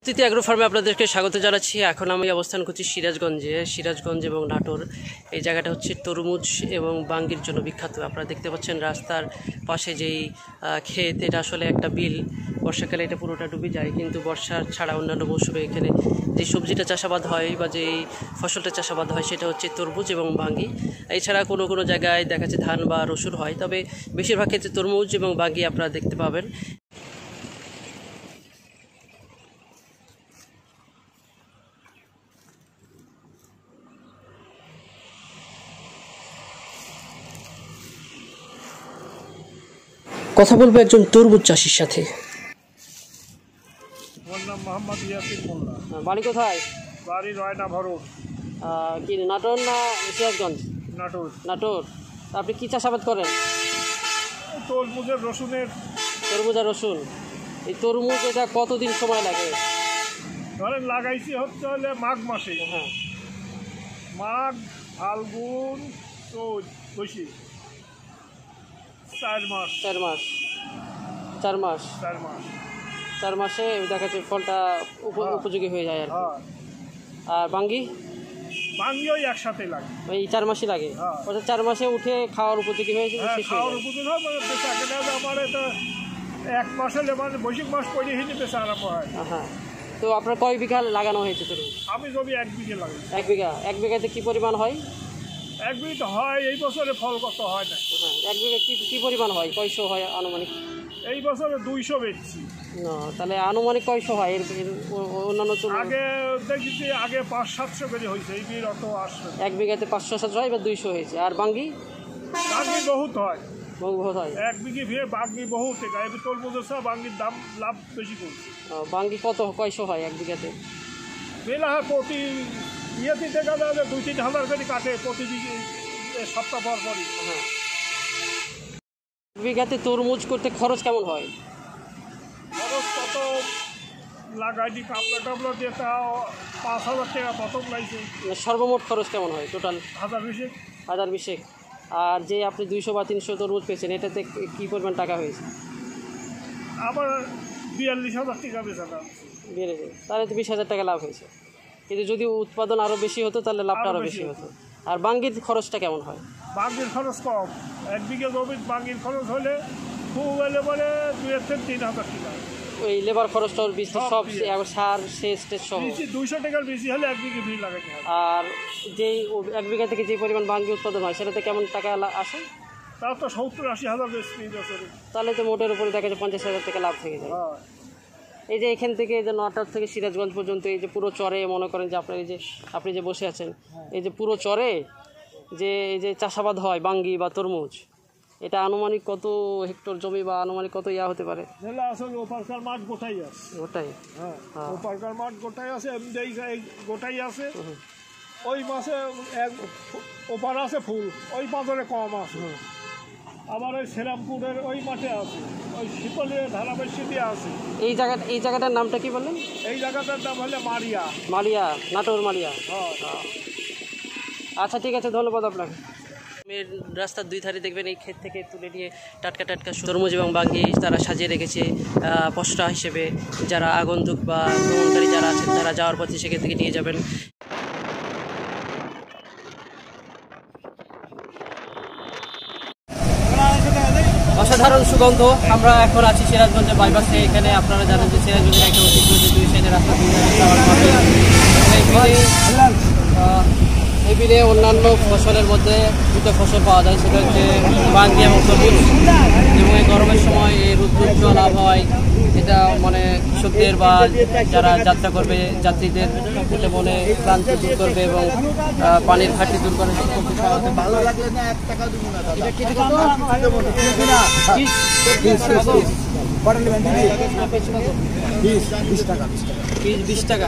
তৃতীয় অ্যাগ্রো ফার্মে আপনাদেরকে স্বাগত জানাচ্ছি। এখন আমি অবস্থান করছি সিরাজগঞ্জ এবং নাটোর। এই জায়গাটা হচ্ছে তরমুজ এবং বাঙ্গির জন্য বিখ্যাত। আপনারা দেখতে পাচ্ছেন রাস্তার পাশে যেই ক্ষেত, এটা আসলে একটা বিল। বর্ষাকালে এটা পুরোটা ডুবে যায়, কিন্তু বর্ষার ছাড়া অন্যান্য মৌসুমে এখানে যে সবজিটা চাষাবাদ হয় বা যেই ফসলটা চাষাবাদ হয় সেটা হচ্ছে তরমুজ এবং বাঙ্গি। এছাড়া কোনো কোনো জায়গায় দেখা যাচ্ছে ধান বা রসুন হয়, তবে বেশিরভাগ ক্ষেত্রে তরমুজ এবং বাঙ্গি আপনারা দেখতে পাবেন। কথা বলবো একজন তরমুজ চাষির সাথে। আমার নাম মোহাম্মদ ইয়াসিন মোল্লা। বাড়ি কোথায়? বাড়ি রয়না ভরত। কি নাটোর না সিরাজগঞ্জ? নাটোর। নাটোর। আপনি কি চাষাবাদ করেন? তরমুজের রসুনের। তরমুজ আর রসুন। এই তরমুজ এটা কতদিন সময় লাগে? ধরেন লাগাইছি হচ্ছে হলে মাঘ মাসে। হ্যাঁ, মাঘ, ফাল্গুন, চৈত, বৈশাখ, 4 মাস। 4 মাস। 4 মাস। 4 মাস। 4 মাসে দেখা যাচ্ছে ফলটা উপযোগী হয়ে যায় আর কি। হ্যাঁ, আর বাঙ্গি? বাঙ্গিও একসাথে লাগে। ওই 4 মাসই লাগে। হ্যাঁ। অর্থাৎ 4 মাসে উঠে খাওয়ার উপযোগী হয়ে হ্যাঁ, শেষ হয়ে খাওয়ার যায়। উপযোগী হয়। বেচা কেনা আমার এটা 1 মাস হলে মানে বৈশাখ মাস পড়ে হিনে বেচা আরম্ভ হয়। হ্যাঁ। তো আপনার কয় বিঘা লাগানো হয়েছে তরমুজ? আমি জমি 1 বিঘে লাগাই। 1 বিঘা। 1 বিঘাতে কি পরিমাণ হয়? 1 বিঘে তো হয়, এই বছরে ফল কত হয় না। হ্যাঁ, 1 বিঘা কি পরিমাণ হয়? কয়শো হয় আনুমানিক? এই বছরে 200 বেচছি। না, তাহলে আনুমানিক কয়শো হয় এর অন্যান্য? আগে দেখেছি আগে 500-700 করে হয়েছে, এই বিয়ের অত আসবে। 1 বিঘাতে 500-700 হয় বা 200 হয়েছে। আর বাঙ্গি? বাঙ্গি বহুত হয়। বহুত হয়। 1 বিঘে ভিড়ে বাঙ্গি বহুত টাকা। এবার তরমুজের সব বাঙ্গির দাম লাভ বেশি করছে। বাঙ্গি কয়শো হয় 1 বিঘাতে? মেলা হয় প্রতি ইয়েতে দেখা যায় 2-3 হাজার করে কাটে প্রতি বিঘে, সপ্তাহ পর পরই। হ্যাঁ। 1 বিঘাতে তরমুজ করতে খরচ কেমন হয়? খরচ কত লাগাইনি, কাপড়া টাপড়া দিয়ে তাও 5,000 টাকা প্রথম লাগছে। সর্বমোট খরচ কেমন হয় টোটাল? 1020। 1020। আর যে আপনি 200 বা 300 তরমুজ পেয়েছেন, এটাতে কি পরিমাণ টাকা হয়েছে? আবার 42,000 টাকা বেচা দাম বেড়েছে, তাহলে তো 20,000 টাকা লাভ হয়েছে। কিন্তু যদি উৎপাদন আরও বেশি হতো তাহলে লাভটা আরও বেশি হতো। আর বাঙ্গির খরচটা কেমন হয়? বাঙ্গির খরচ কম। 1 বিঘে জমির বাঙ্গির খরচ হলে খুব হলে মানে 2,000-3,000 টাকা। ওই লেবার খরচটা ওর বীজ সব সার সেচ টেচ সহ 200 টাকার বেশি হলে 1 বিঘে ভিড় লাগাতে হবে। আর যেই 1 বিঘা থেকে যে পরিমাণ বাঙ্গি উৎপাদন হয় সেটাতে কেমন টাকা আসে? তাও তো 70-80 হাজার বেশি বছরে। তাহলে তো মোটের উপরে দেখা যায় 50,000 টাকা লাভ থেকে যায়। হ্যাঁ। এই যে এখান থেকে যে নাটোর থেকে সিরাজগঞ্জ পর্যন্ত এই যে পুরো চরে, মনে করেন যে আপনার এই যে আপনি যে বসে আছেন, এই যে পুরো চরে যে এই যে চাষাবাদ হয় বাঙ্গি বা তরমুজ, এটা আনুমানিক কত হেক্টর জমি বা আনুমানিক কত হতে পারে? জেলা আসলে ওপারকার মাঠ গোটাই আছে। ওটাই। হ্যাঁ, ওপারকার মাঠ গোটাই আছে, এমনি গোটাই আছে। ওই মাসে ওপার আছে ফুল, ওই পাথরে কম আছে। আবার ওই শ্রীরামপুরের ওই মাঠে আছে, ওই শিপলের ধারাবাসী দিয়ে আছে। এই জায়গাটার নামটা কি বললেন? এই জায়গাটার নাম হলে মালিয়া, নাটোর মালিয়া। হ্যাঁ। আচ্ছা, ঠিক আছে, ধন্যবাদ আপনাকে। রাস্তার 2 ধারে দেখবেন এই ক্ষেত থেকে তুলে নিয়ে টাটকা তরমুজ এবং বাঙ্গি তারা সাজিয়ে রেখেছে পসরা হিসেবে। যারা আগন্তুক বা ভ্রমণকারী যারা আছেন তারা যাওয়ার পথে সেখান থেকে নিয়ে যাবেন। অসাধারণ সুগন্ধ। আমরা এখন আছি সিরাজগঞ্জের বাইপাসে। এখানে আপনারা জানেন যে সিরাজগঞ্জের একটা ঐতিহ্য যে 2 সাইডে রাস্তা, 2 সাইডে যাওয়ার পথে এই বিলে অন্যান্য ফসলের মধ্যে 2টা ফসল পাওয়া যায়, সেটা হচ্ছে বাঙ্গি এবং তরমুজ। এবং এই গরমের সময় এই রৌদ্রোজ্জ্বল আবহাওয়ায় এটা মানে কৃষকদের বা যারা যাত্রা করবে যাত্রীদের মনে ক্লান্তি দূর করবে এবং পানির ঘাটতি দূর করে। ভালো লাগলে না 1 টাকা দিব না দাদা। এটা কেটে কত? 20 টাকা।